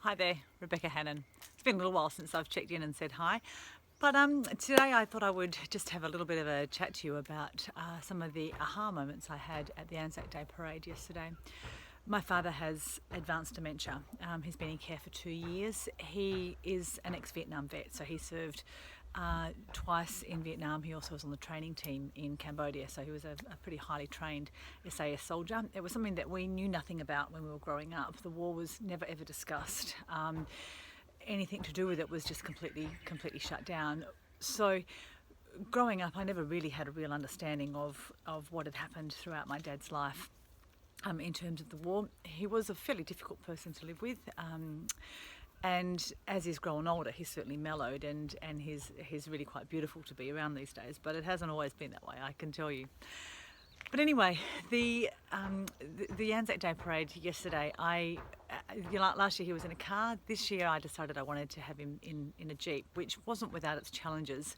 Hi there, Rebecca Hannon. It's been a little while since I've checked in and said hi, but today I thought I would just have a little bit of a chat to you about some of the aha moments I had at the Anzac Parade yesterday. My father has advanced dementia. He's been in care for 2 years. He is an ex-Vietnam vet, so he served twice in Vietnam. He also was on the training team in Cambodia, so he was a pretty highly trained SAS soldier. It was something that we knew nothing about when we were growing up. The war was never ever discussed. Anything to do with it was just completely shut down. So growing up, I never really had a real understanding of what had happened throughout my dad's life. In terms of the war, he was a fairly difficult person to live with. And as he's grown older, he's certainly mellowed, and he's really quite beautiful to be around these days. But it hasn't always been that way, I can tell you. But anyway, the Anzac Day Parade yesterday, last year he was in a car. This year I decided I wanted to have him in a Jeep, which wasn't without its challenges.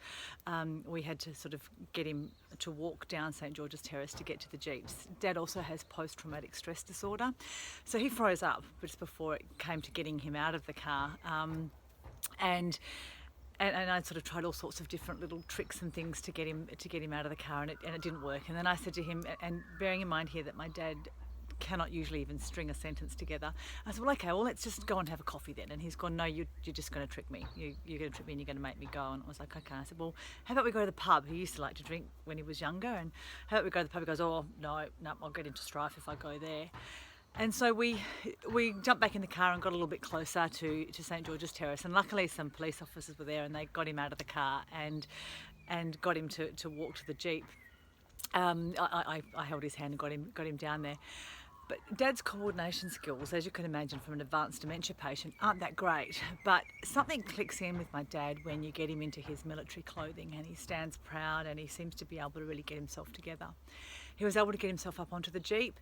We had to sort of get him to walk down St George's Terrace to get to the Jeeps. Dad also has post-traumatic stress disorder, so he froze up just before it came to getting him out of the car. And I sort of tried all sorts of different little tricks and things to get him out of the car, and it didn't work. And then I said to him, and bearing in mind here that my dad cannot usually even string a sentence together, I said, well, okay, well, let's just go and have a coffee then. And he's gone, no, you're just going to trick me. You're going to trick me and you're going to make me go. And I was like, okay. I said, well, how about we go to the pub? He used to like to drink when he was younger. And how about we go to the pub? He goes, oh, no, I'll get into strife if I go there. And so we jumped back in the car and got a little bit closer to St George's Terrace, and luckily some police officers were there and they got him out of the car and got him to walk to the Jeep. I held his hand and got him down there. But Dad's coordination skills, as you can imagine from an advanced dementia patient, aren't that great. But something clicks in with my dad when you get him into his military clothing and he stands proud and he seems to be able to really get himself together. He was able to get himself up onto the Jeep.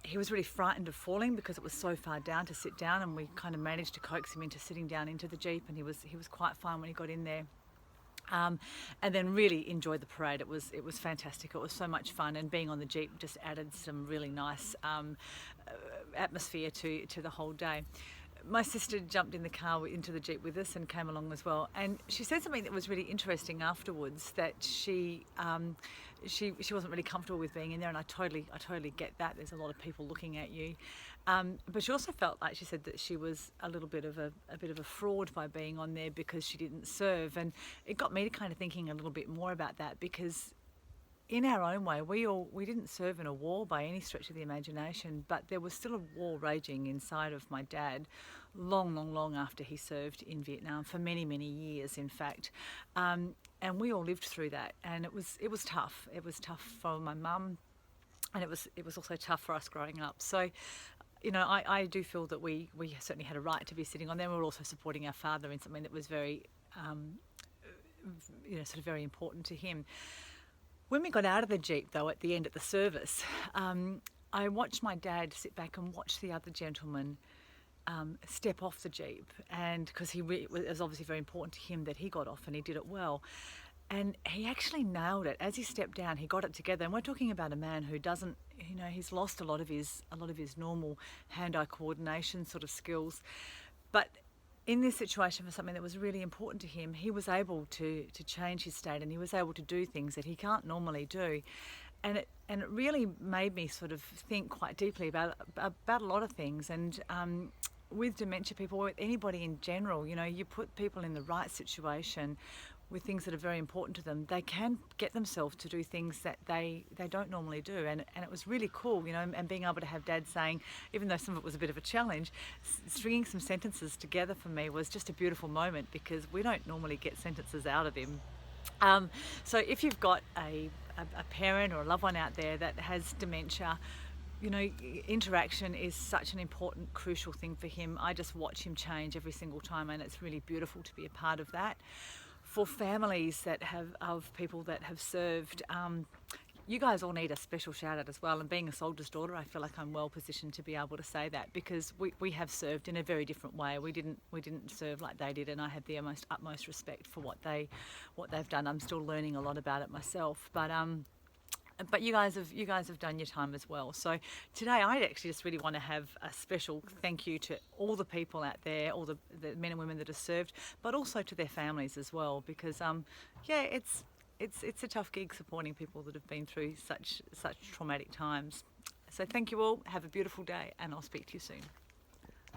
He was really frightened of falling because it was so far down to sit down, and we kind of managed to coax him into sitting down into the Jeep, and he was quite fine when he got in there. And then really enjoyed the parade. It was fantastic. It was so much fun, and being on the Jeep just added some really nice atmosphere to the whole day. My sister jumped in the car into the Jeep with us and came along as well, and she said something that was really interesting afterwards, that she wasn't really comfortable with being in there, and I totally get that. There's a lot of people looking at you, but she also felt like, she said, that she was a little bit of a fraud by being on there because she didn't serve. And it got me to kind of thinking a little bit more about that, because in our own way, we didn't serve in a war by any stretch of the imagination, but there was still a war raging inside of my dad long after he served in Vietnam, for many years, in fact. And we all lived through that, and it was tough. It was tough for my mum, and it was also tough for us growing up. So, you know, I do feel that we certainly had a right to be sitting on there. We were also supporting our father in something that was very, sort of very important to him. When we got out of the Jeep, though, at the end of the service, I watched my dad sit back and watch the other gentleman step off the Jeep, and because it was obviously very important to him that he got off, and he did it well. And he actually nailed it. As he stepped down, he got it together. And we're talking about a man who doesn't, he's lost a lot of his normal hand-eye coordination sort of skills. But in this situation, for something that was really important to him, he was able to change his state, and he was able to do things that he can't normally do. And it really made me sort of think quite deeply about a lot of things. And with dementia people, with anybody in general, you put people in the right situation with things that are very important to them, they can get themselves to do things that they don't normally do. And it was really cool, and being able to have Dad saying, even though some of it was a bit of a challenge, stringing some sentences together for me was just a beautiful moment, because we don't normally get sentences out of him. So if you've got a parent or a loved one out there that has dementia, interaction is such an important, crucial thing for him. I just watch him change every single time, and it's really beautiful to be a part of that. For families of people that have served, you guys all need a special shout out as well. And being a soldier's daughter, I feel like I'm well positioned to be able to say that, because we have served in a very different way. We didn't serve like they did, and I have the utmost respect for what they've done. I'm still learning a lot about it myself, but but you guys have done your time as well. So today I actually just really want to have a special thank you to all the people out there, all the men and women that have served, but also to their families as well, because yeah, it's a tough gig supporting people that have been through such traumatic times. So thank you all, have a beautiful day, and I'll speak to you soon.